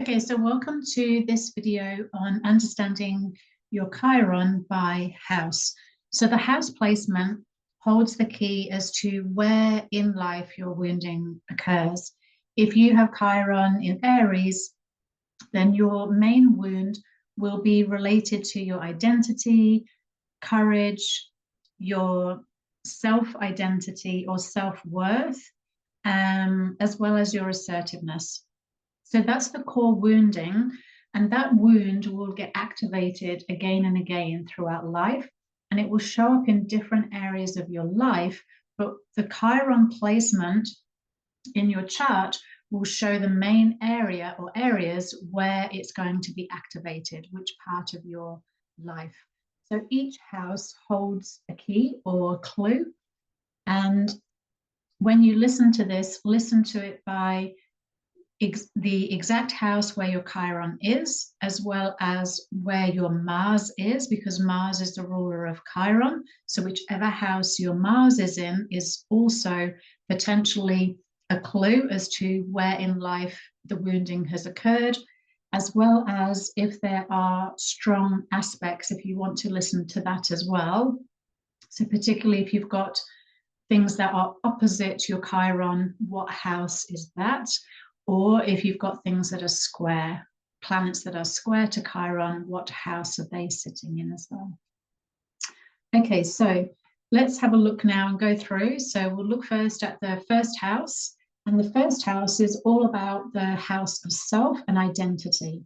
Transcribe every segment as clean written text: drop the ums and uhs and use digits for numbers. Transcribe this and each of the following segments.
Okay, so welcome to this video on understanding your Chiron by house. So the house placement holds the key as to where in life your wounding occurs. If you have Chiron in Aries, then your main wound will be related to your identity, courage, your self-identity or self-worth, as well as your assertiveness. So that's the core wounding, and that wound will get activated again and again throughout life, and it will show up in different areas of your life. But the Chiron placement in your chart will show the main area or areas where it's going to be activated, which part of your life. So each house holds a key or a clue, and when you listen to this, listen to it by the exact house where your Chiron is, as well as where your Mars is, because Mars is the ruler of Chiron. So whichever house your Mars is in is also potentially a clue as to where in life the wounding has occurred, as well as if there are strong aspects, if you want to listen to that as well. So particularly if you've got things that are opposite your Chiron, what house is that? Or if you've got things that are square, planets that are square to Chiron, what house are they sitting in as well? Okay, so let's have a look now and go through. So we'll look first at the first house. And the first house is all about the house of self and identity.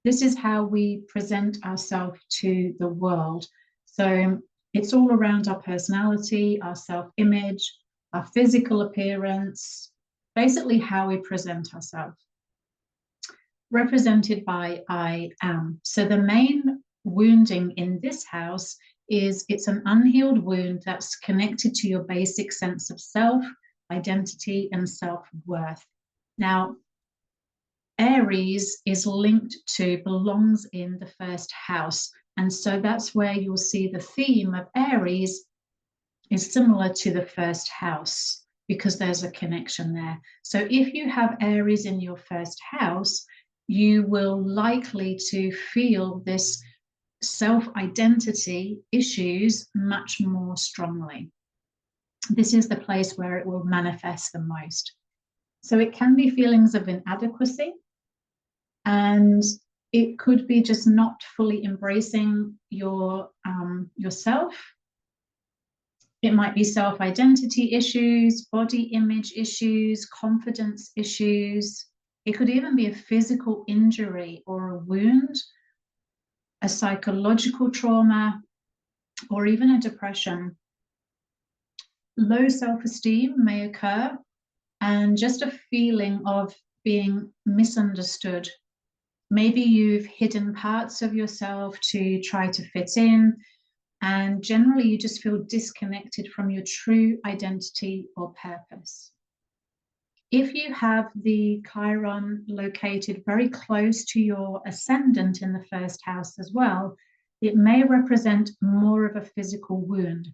This is how we present ourselves to the world. So it's all around our personality, our self-image, our physical appearance, basically how we present ourselves, represented by I am. So the main wounding in this house is it's an unhealed wound that's connected to your basic sense of self, identity, and self-worth. Now, Aries is linked to, belongs in the first house. And so that's where you'll see the theme of Aries is similar to the first house, because there's a connection there. So if you have Aries in your first house, you will likely to feel this self-identity issues much more strongly. This is the place where it will manifest the most. So it can be feelings of inadequacy, and it could be just not fully embracing yourself. It might be self-identity issues, body image issues, confidence issues. It could even be a physical injury or a wound, a psychological trauma, or even a depression. Low self-esteem may occur, and just a feeling of being misunderstood. Maybe you've hidden parts of yourself to try to fit in, and generally you just feel disconnected from your true identity or purpose. If you have the Chiron located very close to your ascendant in the first house as well, it may represent more of a physical wound,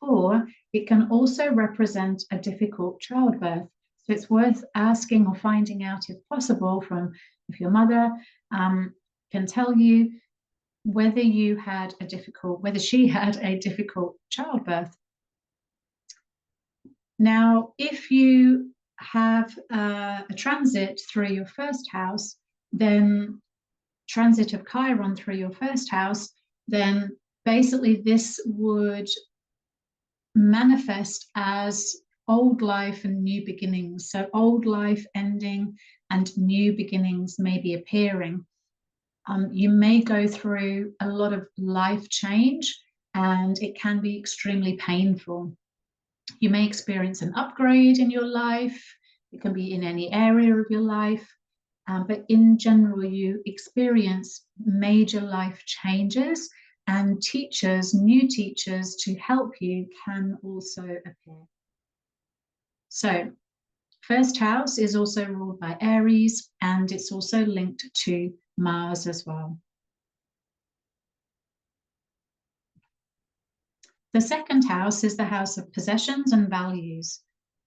or it can also represent a difficult childbirth. So it's worth asking or finding out, if possible, from if your mother can tell you whether she had a difficult childbirth. Now, if you have a transit through your first house, then transit of Chiron through your first house, then basically this would manifest as old life and new beginnings. So old life ending and new beginnings may be appearing. You may go through a lot of life change, and it can be extremely painful. You may experience an upgrade in your life. It can be in any area of your life, but in general, you experience major life changes, and teachers, new teachers to help you can also appear. So first house is also ruled by Aries, and it's also linked to Mars as well. The second house is the house of possessions and values.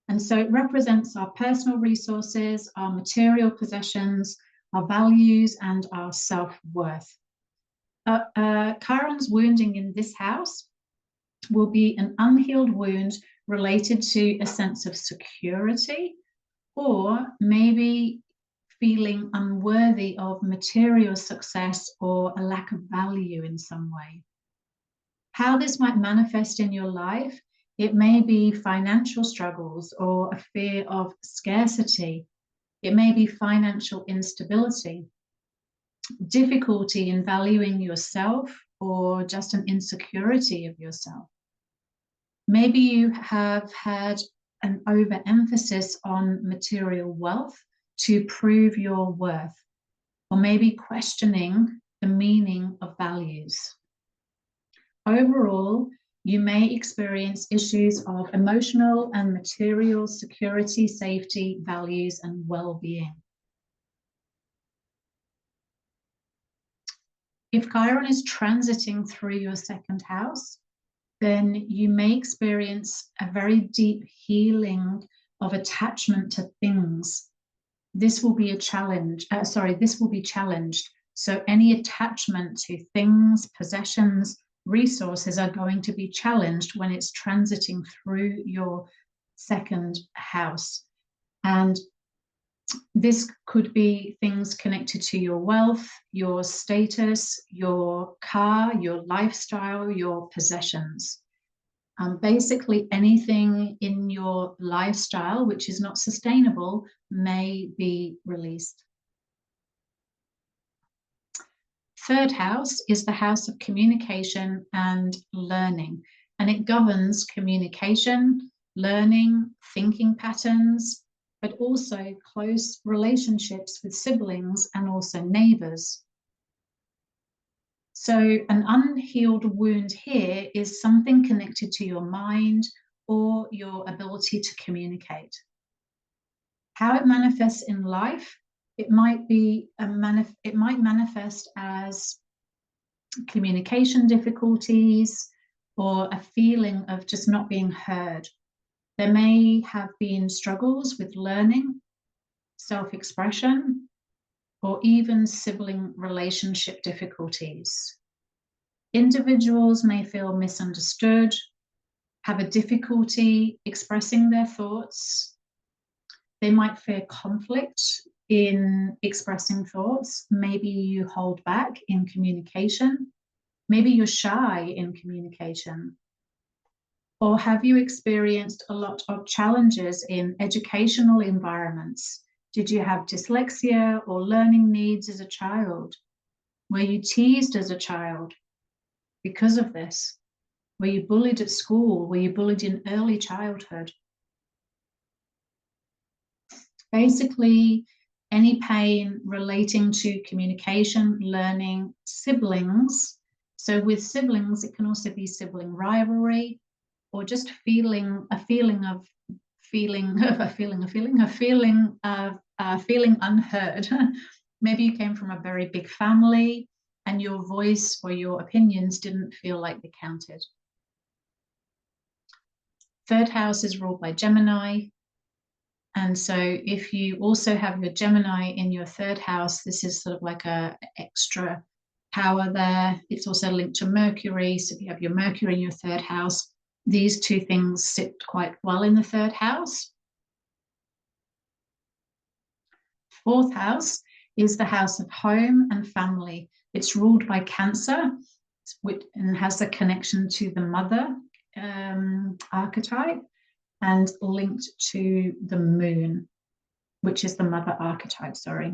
And so it represents our personal resources, our material possessions, our values, and our self-worth. Chiron's wounding in this house will be an unhealed wound related to a sense of security, or maybe feeling unworthy of material success or a lack of value in some way. How this might manifest in your life, it may be financial struggles or a fear of scarcity. It may be financial instability, difficulty in valuing yourself, or just an insecurity of yourself. Maybe you have had an overemphasis on material wealth to prove your worth, or maybe questioning the meaning of values. Overall, you may experience issues of emotional and material security, safety, values, and well-being. If Chiron is transiting through your second house, then you may experience a very deep healing of attachment to things. This will be a challenge. This will be challenged. So any attachment to things, possessions, resources are going to be challenged when it's transiting through your second house. And this could be things connected to your wealth, your status, your car, your lifestyle, your possessions. Basically, anything in your lifestyle which is not sustainable may be released. Third house is the house of communication and learning, and it governs communication, learning, thinking patterns, but also close relationships with siblings and also neighbors. So an unhealed wound here is something connected to your mind or your ability to communicate. How it manifests in life, it might manifest as communication difficulties or a feeling of just not being heard. There may have been struggles with learning, self-expression, or even sibling relationship difficulties. Individuals may feel misunderstood, have a difficulty expressing their thoughts. They might fear conflict in expressing thoughts. Maybe you hold back in communication. Maybe you're shy in communication. Or have you experienced a lot of challenges in educational environments? Did you have dyslexia or learning needs as a child? Were you teased as a child because of this? Were you bullied at school? Were you bullied in early childhood? Basically, any pain relating to communication, learning, siblings. So with siblings, it can also be sibling rivalry, or just feeling unheard. Maybe you came from a very big family and your voice or your opinions didn't feel like they counted. Third house is ruled by Gemini. And so if you also have your Gemini in your third house, this is sort of like a extra power there. It's also linked to Mercury. So if you have your Mercury in your third house, these two things sit quite well in the third house. Fourth house is the house of home and family. It's ruled by Cancer and has a connection to the mother archetype and linked to the moon, which is the mother archetype, sorry.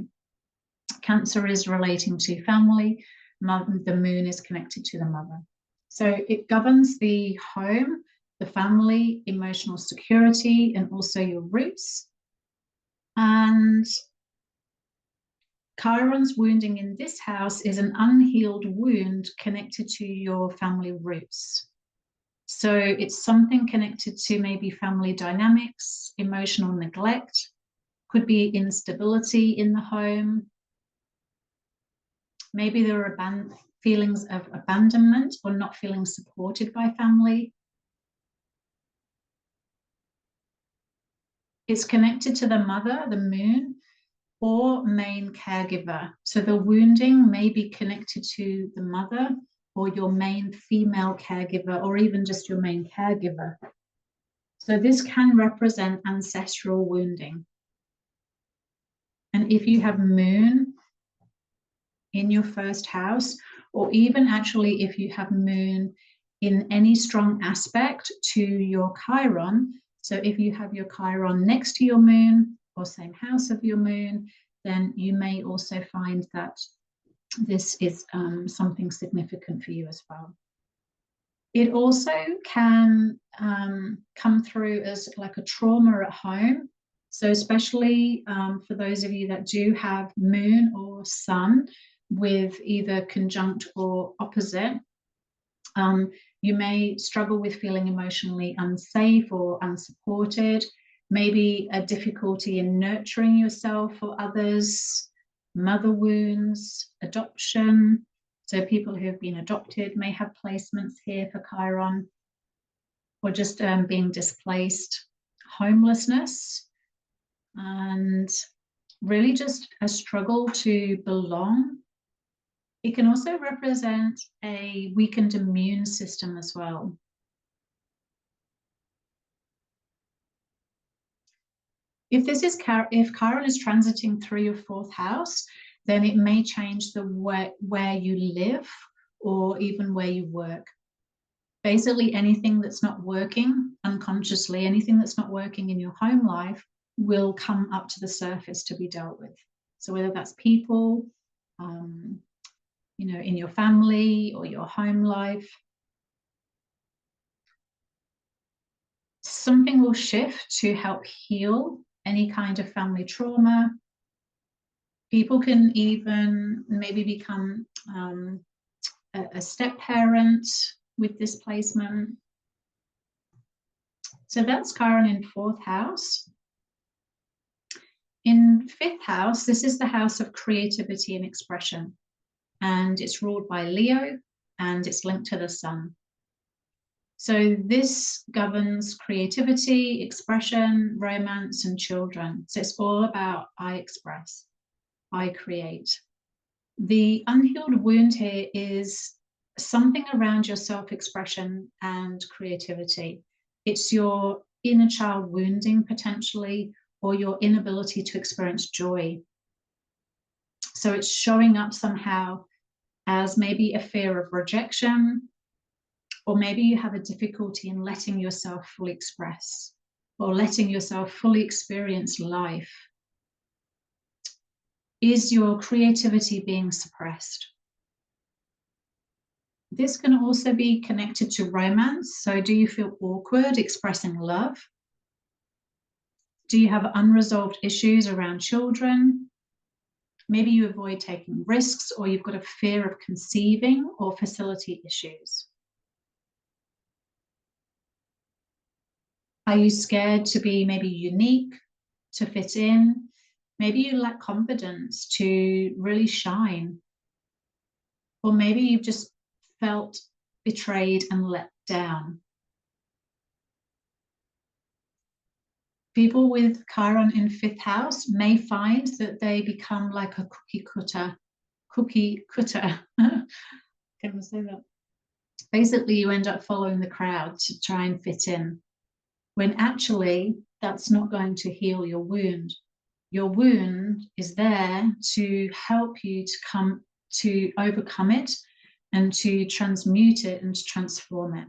Cancer is relating to family. The moon is connected to the mother. So it governs the home, the family, emotional security, and also your roots. And Chiron's wounding in this house is an unhealed wound connected to your family roots. So it's something connected to maybe family dynamics, emotional neglect, could be instability in the home. Maybe there are feelings of abandonment or not feeling supported by family. It's connected to the mother, the moon, or main caregiver. So the wounding may be connected to the mother or your main female caregiver, or even just your main caregiver. So this can represent ancestral wounding. And if you have moon in your first house, or even actually if you have moon in any strong aspect to your Chiron, so if you have your Chiron next to your moon or same house of your moon, then you may also find that this is something significant for you as well. It also can come through as like a trauma at home. So especially for those of you that do have moon or sun with either conjunct or opposite, you may struggle with feeling emotionally unsafe or unsupported, maybe a difficulty in nurturing yourself or others, mother wounds, adoption. So people who have been adopted may have placements here for Chiron, or just being displaced, homelessness, and really just a struggle to belong. It can also represent a weakened immune system as well. If Chiron is transiting through your fourth house, then it may change the where you live or even where you work. Basically, anything that's not working unconsciously, anything that's not working in your home life will come up to the surface to be dealt with. So whether that's people, in your family or your home life, something will shift to help heal any kind of family trauma. People can even maybe become a step parent with this placement. So that's Chiron in fourth house. In fifth house, this is the house of creativity and expression, and it's ruled by Leo, and it's linked to the sun. So this governs creativity, expression, romance, and children. So it's all about I express, I create. The unhealed wound here is something around your self-expression and creativity. It's your inner child wounding potentially, or your inability to experience joy. So it's showing up somehow as maybe a fear of rejection, or maybe you have a difficulty in letting yourself fully express or letting yourself fully experience life. Is your creativity being suppressed? This can also be connected to romance. So do you feel awkward expressing love? Do you have unresolved issues around children? Maybe you avoid taking risks, or you've got a fear of conceiving or fertility issues. Are you scared to be maybe unique, to fit in? Maybe you lack confidence to really shine. Or maybe you've just felt betrayed and let down. People with Chiron in fifth house may find that they become like a cookie cutter. Can I say that? Basically, you end up following the crowd to try and fit in, when actually that's not going to heal your wound. Your wound is there to help you to overcome it and to transmute it and to transform it.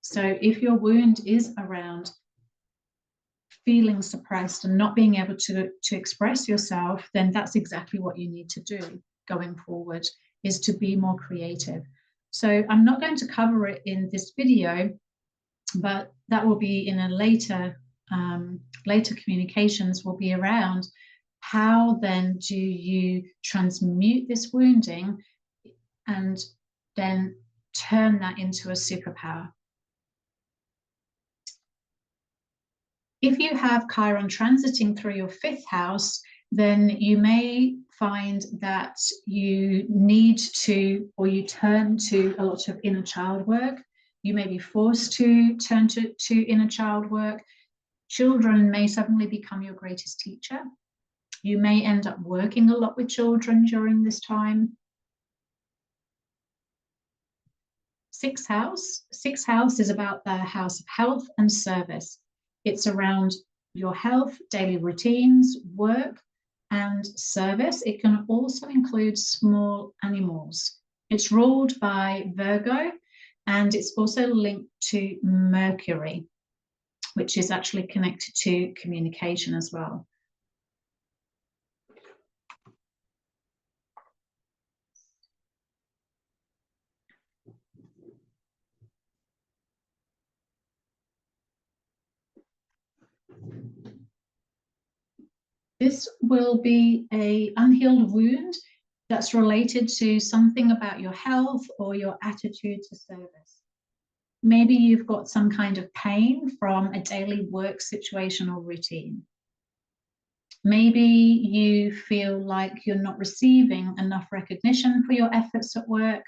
So if your wound is around feeling suppressed and not being able to express yourself, then that's exactly what you need to do going forward, is to be more creative. So I'm not going to cover it in this video, but that will be in a later communications will be around how then do you transmute this wounding and then turn that into a superpower. If you have Chiron transiting through your fifth house, then you may find that you need to, or you turn to a lot of inner child work. You may be forced to turn to inner child work. Children may suddenly become your greatest teacher. You may end up working a lot with children during this time. Sixth house is about the house of health and service. It's around your health, daily routines, work, and service. It can also include small animals. It's ruled by Virgo, and it's also linked to Mercury, which is actually connected to communication as well. This will be an unhealed wound that's related to something about your health or your attitude to service. Maybe you've got some kind of pain from a daily work situation or routine. Maybe you feel like you're not receiving enough recognition for your efforts at work.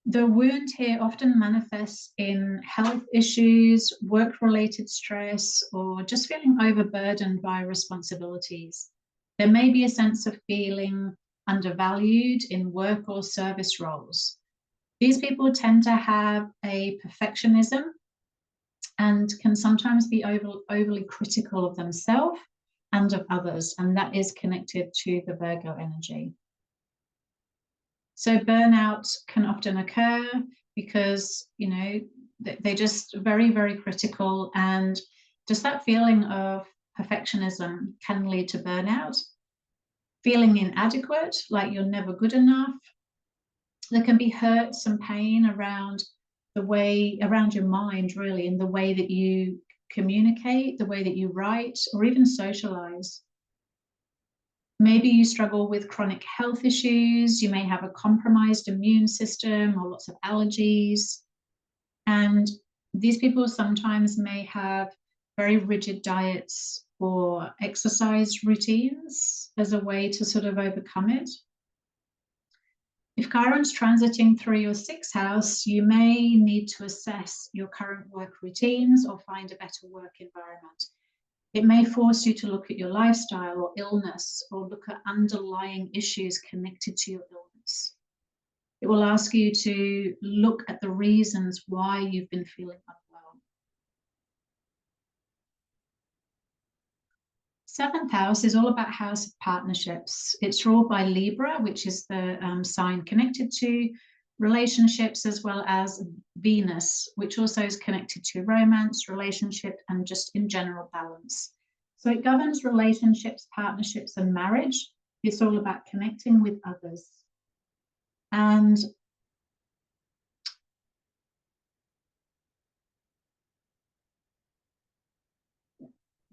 The wound here often manifests in health issues, work-related stress, or just feeling overburdened by responsibilities. There may be a sense of feeling undervalued in work or service roles. These people tend to have a perfectionism and can sometimes be overly critical of themselves and of others, and that is connected to the Virgo energy. So burnout can often occur because, they're just very, very critical, and just that feeling of perfectionism can lead to burnout. Feeling inadequate, like you're never good enough. There can be hurt, some pain around your mind, really, in the way that you communicate, the way that you write, or even socialize. Maybe you struggle with chronic health issues. You may have a compromised immune system or lots of allergies. And these people sometimes may have very rigid diets or exercise routines as a way to sort of overcome it. If Chiron's transiting through your sixth house, you may need to assess your current work routines or find a better work environment. It may force you to look at your lifestyle or illness, or look at underlying issues connected to your illness. It will ask you to look at the reasons why you've been feeling unwell. Seventh house is all about house of partnerships. It's ruled by Libra, which is the sign connected to relationships, as well as Venus, which also is connected to romance, relationship, and just in general balance. So it governs relationships, partnerships, and marriage. It's all about connecting with others. And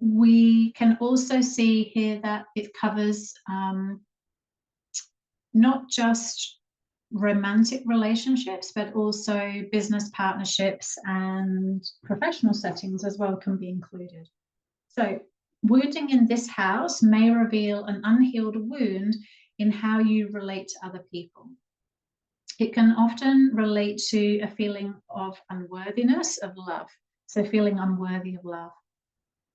we can also see here that it covers not just romantic relationships, but also business partnerships and professional settings as well can be included. So wounding in this house may reveal an unhealed wound in how you relate to other people. It can often relate to a feeling of unworthiness of love, so feeling unworthy of love.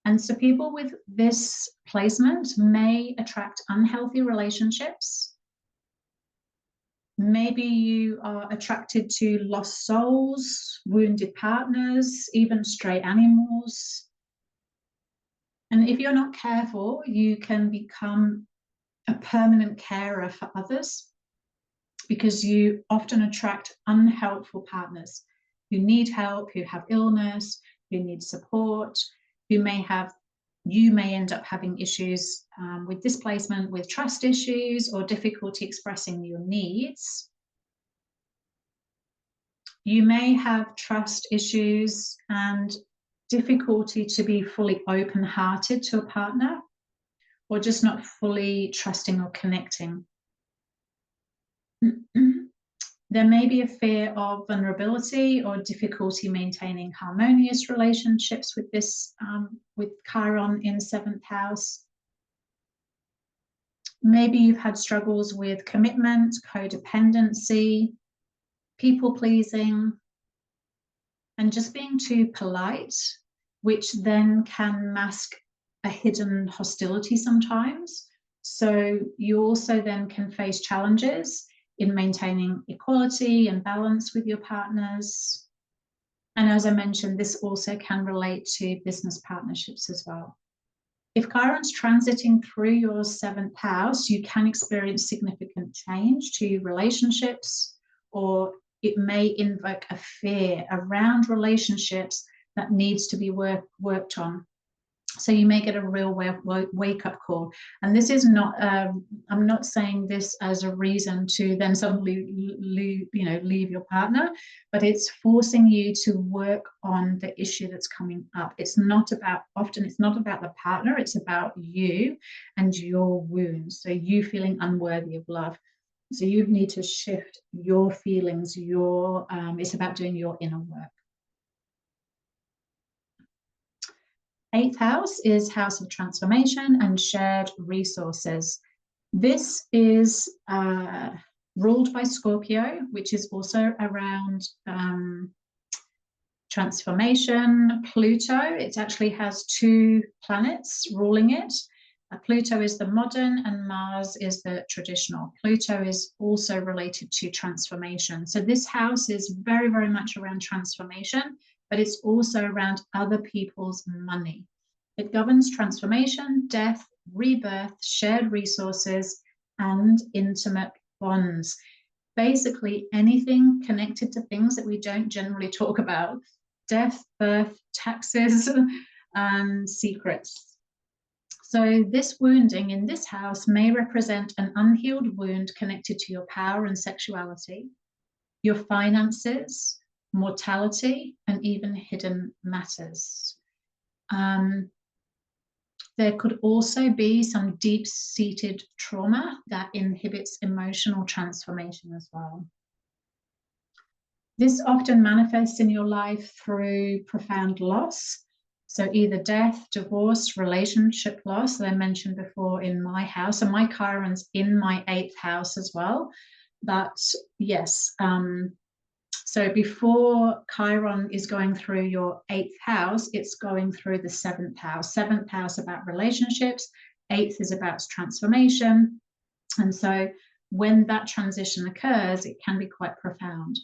And so people with this placement may attract unhealthy relationships. Maybe you are attracted to lost souls, wounded partners, even stray animals. And if you're not careful, you can become a permanent carer for others, because you often attract unhelpful partners who need help, who have illness, who need support, you may end up having issues with displacement, with trust issues, or difficulty expressing your needs. You may have trust issues and difficulty to be fully open-hearted to a partner, or just not fully trusting or connecting. There may be a fear of vulnerability or difficulty maintaining harmonious relationships with this, with Chiron in seventh house. Maybe you've had struggles with commitment, codependency, people pleasing, and just being too polite, which then can mask a hidden hostility sometimes. So you also then can face challenges in maintaining equality and balance with your partners. And as I mentioned, this also can relate to business partnerships as well. If Chiron's transiting through your 7th house, you can experience significant change to relationships, or it may invoke a fear around relationships that needs to be worked on. So you may get a real wake-up call. And this is not, I'm not saying this as a reason to then suddenly leave your partner, but it's forcing you to work on the issue that's coming up. It's not about, often it's not about the partner, it's about you and your wounds. So you feeling unworthy of love. So you need to shift your feelings, it's about doing your inner work. 8th house is house of transformation and shared resources. This is ruled by Scorpio, which is also around transformation. Pluto, it actually has 2 planets ruling it. Pluto is the modern and Mars is the traditional. Pluto is also related to transformation. So this house is very, very much around transformation, but it's also around other people's money. It governs transformation, death, rebirth, shared resources, and intimate bonds. Basically, anything connected to things that we don't generally talk about: death, birth, taxes, and secrets. So this wounding in this house may represent an unhealed wound connected to your power and sexuality, your finances, mortality, and even hidden matters. There could also be some deep-seated trauma that inhibits emotional transformation as well. This often manifests in your life through profound loss. So either death, divorce, relationship loss, that I mentioned before in my house, and my Chiron's in my 8th house as well. But yes, so before Chiron is going through your 8th house, it's going through the 7th house. 7th house about relationships, 8th is about transformation. And so when that transition occurs, it can be quite profound.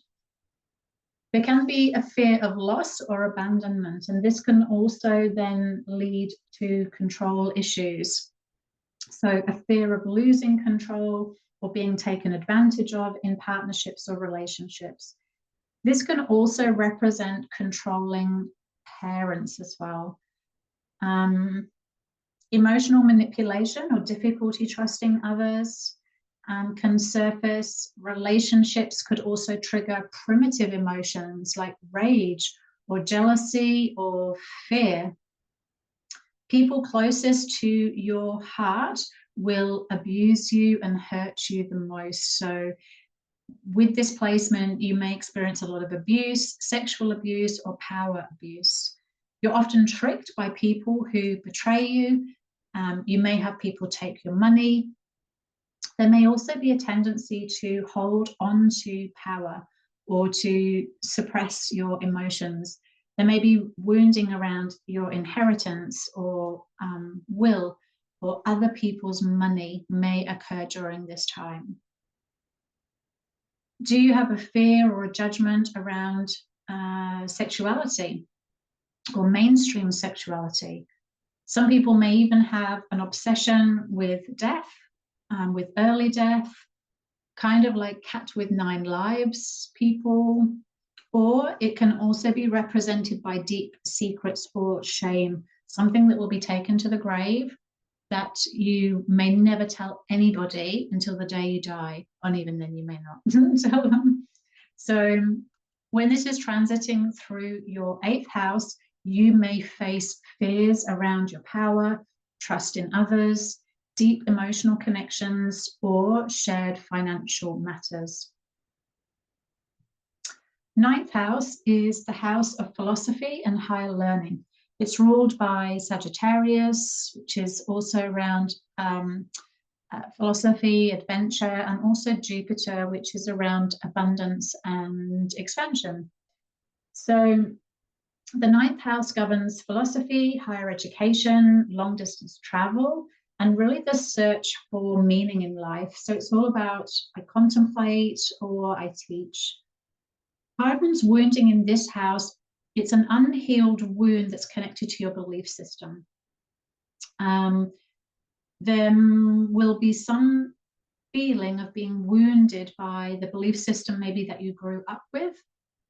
There can be a fear of loss or abandonment, and this can also then lead to control issues. So a fear of losing control or being taken advantage of in partnerships or relationships. This can also represent controlling parents as well. Emotional manipulation or difficulty trusting others can surface. Relationships could also trigger primitive emotions like rage or jealousy or fear. People closest to your heart will abuse you and hurt you the most. So with this placement, you may experience a lot of abuse, sexual abuse, or power abuse. You're often tricked by people who betray you. You may have people take your money. There may also be a tendency to hold on to power or to suppress your emotions. There may be wounding around your inheritance or will, or other people's money may occur during this time. Do you have a fear or a judgment around sexuality or mainstream sexuality? Some people may even have an obsession with death, with early death, kind of like Cat with 9 Lives people, or it can also be represented by deep secrets or shame, something that will be taken to the grave that you may never tell anybody until the day you die, and even then you may not tell them. So when this is transiting through your 8th house, you may face fears around your power, trust in others, deep emotional connections, or shared financial matters. 9th house is the house of philosophy and higher learning. It's ruled by Sagittarius, which is also around philosophy, adventure, and also Jupiter, which is around abundance and expansion. So The ninth house governs philosophy, higher education, long distance travel, and really the search for meaning in life. So it's all about I contemplate or I teach. Chiron's wounding in this house, it's an unhealed wound that's connected to your belief system. There will be some feeling of being wounded by the belief system maybe that you grew up with.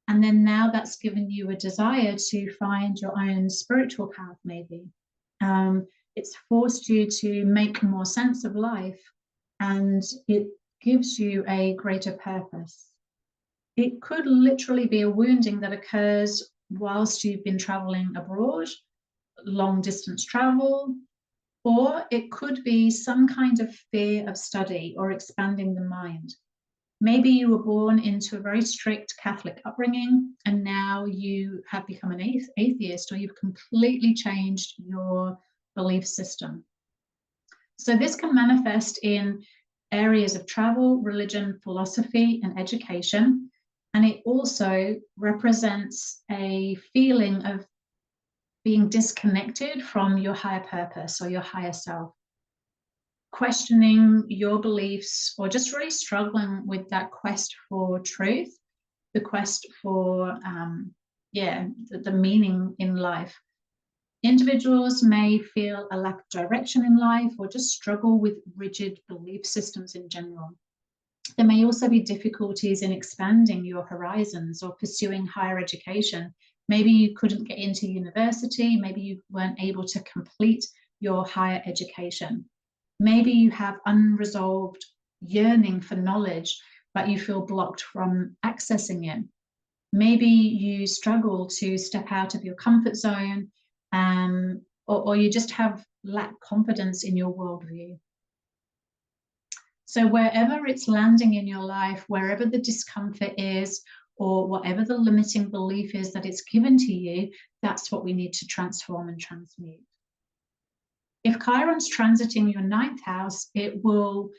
And then now that's given you a desire to find your own spiritual path, maybe. It's forced you to make more sense of life, and it gives you a greater purpose. It could literally be a wounding that occurs whilst you've been traveling abroad, long distance travel, or it could be some kind of fear of study or expanding the mind. Maybe you were born into a very strict Catholic upbringing and now you have become an atheist, or you've completely changed your belief system. So this can manifest in areas of travel, religion, philosophy, and education. And it also represents a feeling of being disconnected from your higher purpose or your higher self, questioning your beliefs, or just really struggling with that quest for truth, the quest for the meaning in life. Individuals may feel a lack of direction in life or just struggle with rigid belief systems in general. There may also be difficulties in expanding your horizons or pursuing higher education. Maybe you couldn't get into university, maybe you weren't able to complete your higher education. Maybe you have unresolved yearning for knowledge, but you feel blocked from accessing it. Maybe you struggle to step out of your comfort zone, or you just have lack confidence in your worldview. So wherever it's landing in your life, wherever the discomfort is, or whatever the limiting belief is that it's given to you, that's what we need to transform and transmute. If Chiron's transiting your ninth house, it will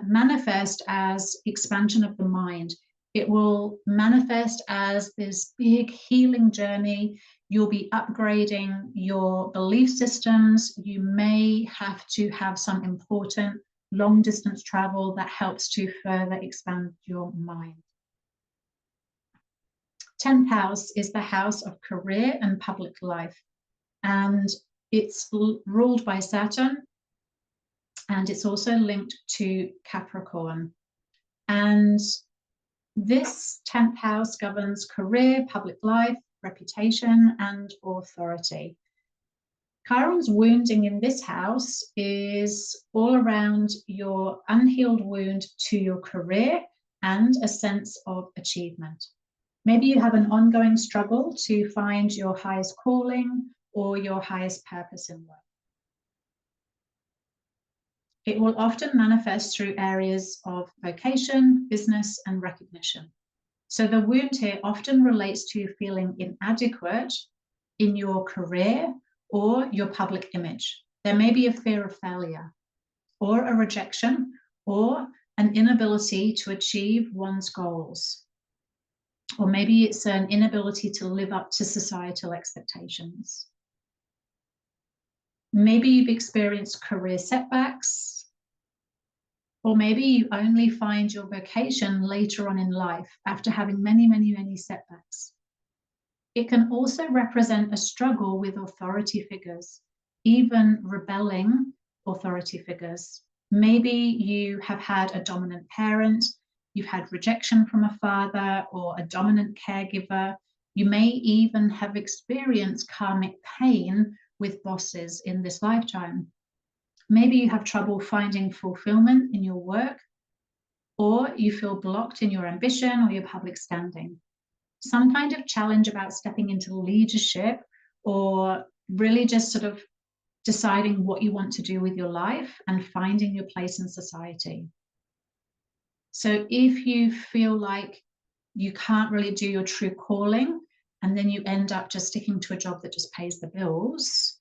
manifest as expansion of the mind. It will manifest as this big healing journey. You'll be upgrading your belief systems. You may have to have some important long distance travel that helps to further expand your mind. 10th house is the house of career and public life. And it's ruled by Saturn, and it's also linked to Capricorn. And this 10th house governs career, public life, reputation, and authority. Chiron's wounding in this house is all around your unhealed wound to your career and a sense of achievement. Maybe you have an ongoing struggle to find your highest calling or your highest purpose in life. It will often manifest through areas of vocation, business, and recognition. So the wound here often relates to you feeling inadequate in your career or your public image. There may be a fear of failure, or a rejection, or an inability to achieve one's goals. Or maybe it's an inability to live up to societal expectations. Maybe you've experienced career setbacks, or maybe you only find your vocation later on in life after having many, many, many setbacks. It can also represent a struggle with authority figures, even rebelling authority figures. Maybe you have had a dominant parent, you've had rejection from a father or a dominant caregiver. You may even have experienced karmic pain with bosses in this lifetime. Maybe you have trouble finding fulfillment in your work, or you feel blocked in your ambition or your public standing. Some kind of challenge about stepping into leadership, or really just sort of deciding what you want to do with your life and finding your place in society. So if you feel like you can't really do your true calling, and then you end up just sticking to a job that just pays the bills,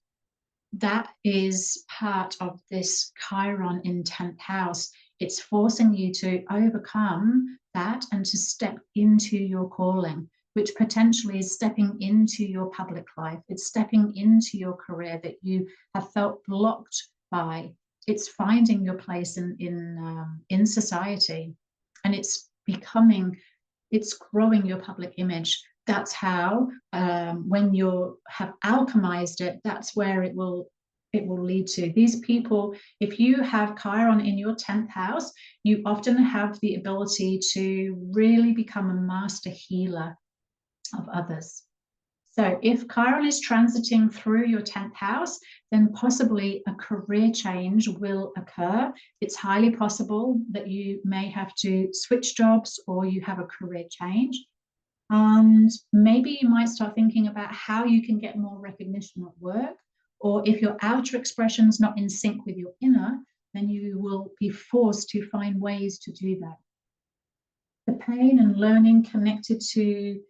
that is part of this Chiron in 10th house. It's forcing you to overcome that and to step into your calling, which potentially is stepping into your public life. It's stepping into your career that you have felt blocked by. It's finding your place in society, and it's growing your public image. That's how, when you have alchemized it, that's where it will lead to. These people, if you have Chiron in your 10th house, you often have the ability to really become a master healer of others. So if Chiron is transiting through your 10th house, then possibly a career change will occur. It's highly possible that you may have to switch jobs or you have a career change. And maybe you might start thinking about how you can get more recognition at work, or if your outer expression is not in sync with your inner, then you will be forced to find ways to do that. The pain and learning connected to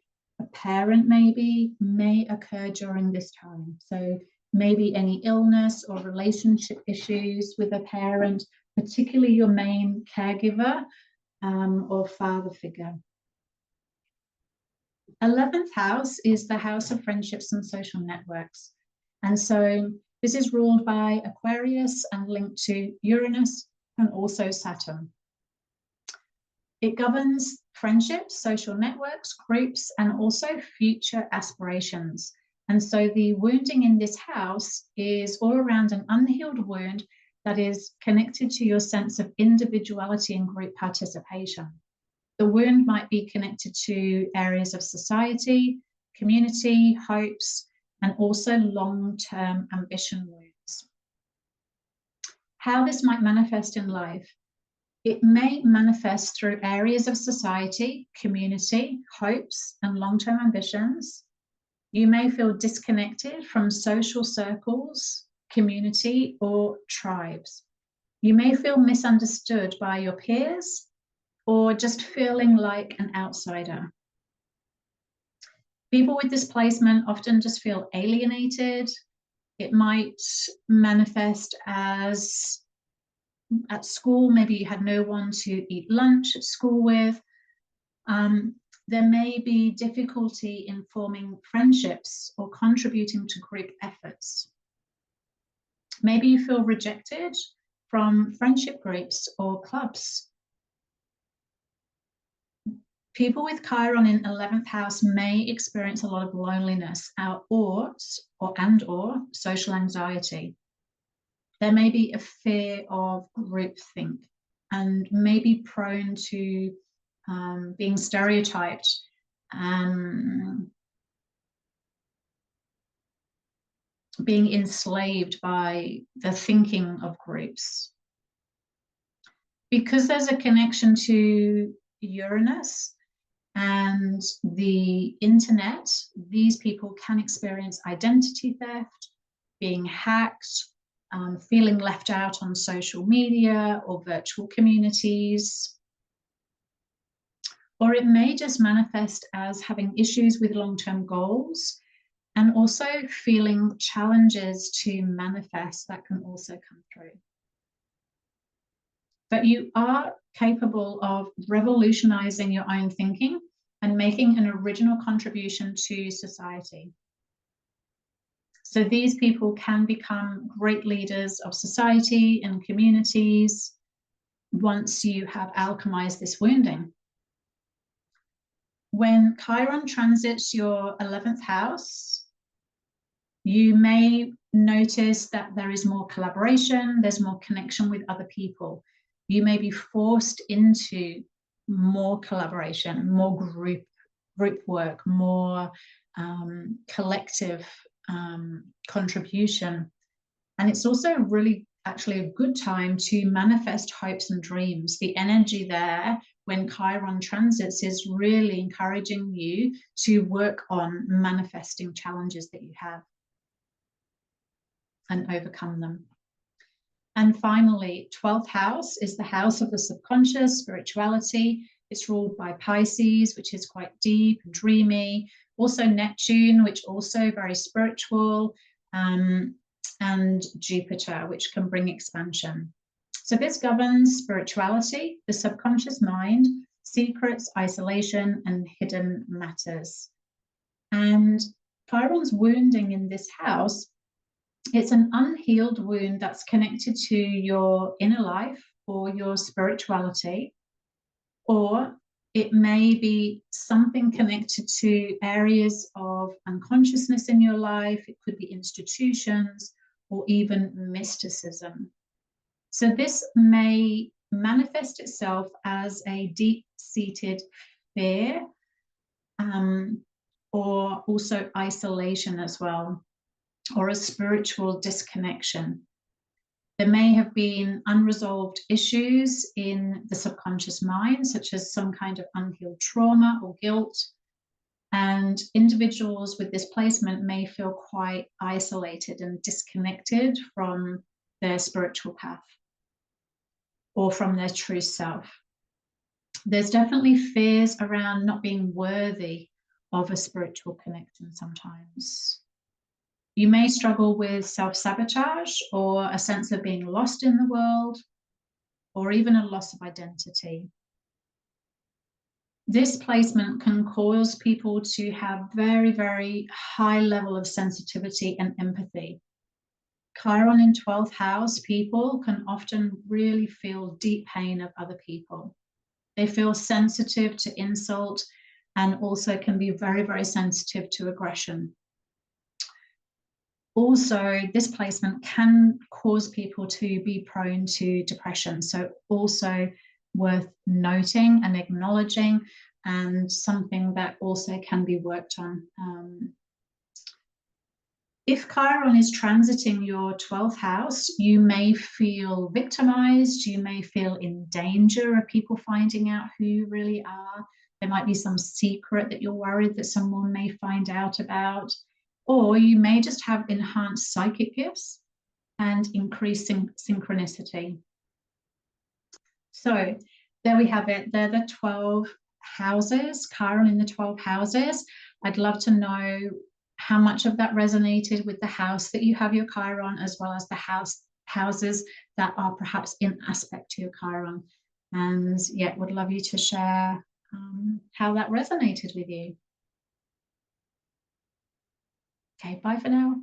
a parent may occur during this time. So maybe any illness or relationship issues with a parent, particularly your main caregiver or father figure. 11th house is the house of friendships and social networks. And so this is ruled by Aquarius and linked to Uranus and also Saturn. It governs friendships, social networks, groups, and also future aspirations. And so the wounding in this house is all around an unhealed wound that is connected to your sense of individuality and group participation. The wound might be connected to areas of society, community, hopes, and also long-term ambition wounds. How this might manifest in life. It may manifest through areas of society, community, hopes, and long-term ambitions. You may feel disconnected from social circles, community, or tribes. You may feel misunderstood by your peers, or just feeling like an outsider. People with this placement often just feel alienated. It might manifest as at school, maybe you had no one to eat lunch at school with. There may be difficulty in forming friendships or contributing to group efforts. Maybe you feel rejected from friendship groups or clubs. People with Chiron in 11th house may experience a lot of loneliness or social anxiety. There may be a fear of groupthink and may be prone to being stereotyped, being enslaved by the thinking of groups. Because there's a connection to Uranus and the internet, these people can experience identity theft, being hacked, feeling left out on social media or virtual communities. Or it may just manifest as having issues with long-term goals and also feeling challenges to manifest that can also come through. But you are capable of revolutionizing your own thinking and making an original contribution to society. So these people can become great leaders of society and communities once you have alchemized this wounding. When Chiron transits your 11th house, you may notice that there is more collaboration, there's more connection with other people. You may be forced into more collaboration, more group work, more collective contribution. And it's also really actually a good time to manifest hopes and dreams. The energy there when Chiron transits is really encouraging you to work on manifesting challenges that you have and overcome them. And finally, 12th house is the house of the subconscious, spirituality. It's ruled by Pisces, which is quite deep and dreamy. Also Neptune, which also very spiritual, and Jupiter, which can bring expansion. So this governs spirituality, the subconscious mind, secrets, isolation, and hidden matters. And Chiron's wounding in this house, it's an unhealed wound that's connected to your inner life or your spirituality, or it may be something connected to areas of unconsciousness in your life. It could be institutions or even mysticism. So this may manifest itself as a deep-seated fear, or also isolation as well, or a spiritual disconnection. There may have been unresolved issues in the subconscious mind, such as some kind of unhealed trauma or guilt. And individuals with this placement may feel quite isolated and disconnected from their spiritual path or from their true self. There's definitely fears around not being worthy of a spiritual connection sometimes. You may struggle with self-sabotage or a sense of being lost in the world, or even a loss of identity. This placement can cause people to have very, very high level of sensitivity and empathy. Chiron in 12th house people can often really feel deep pain of other people. They feel sensitive to insult and also can be very, very sensitive to aggression. Also, this placement can cause people to be prone to depression. So also worth noting and acknowledging, and something that also can be worked on. If Chiron is transiting your 12th house, you may feel victimized, you may feel in danger of people finding out who you really are. There might be some secret that you're worried that someone may find out about. Or you may just have enhanced psychic gifts and increasing synchronicity. So there we have it. They're the 12 houses, Chiron in the 12 houses. I'd love to know how much of that resonated with the house that you have your Chiron, as well as the houses that are perhaps in aspect to your Chiron. And yeah, would love you to share how that resonated with you. Okay, bye for now.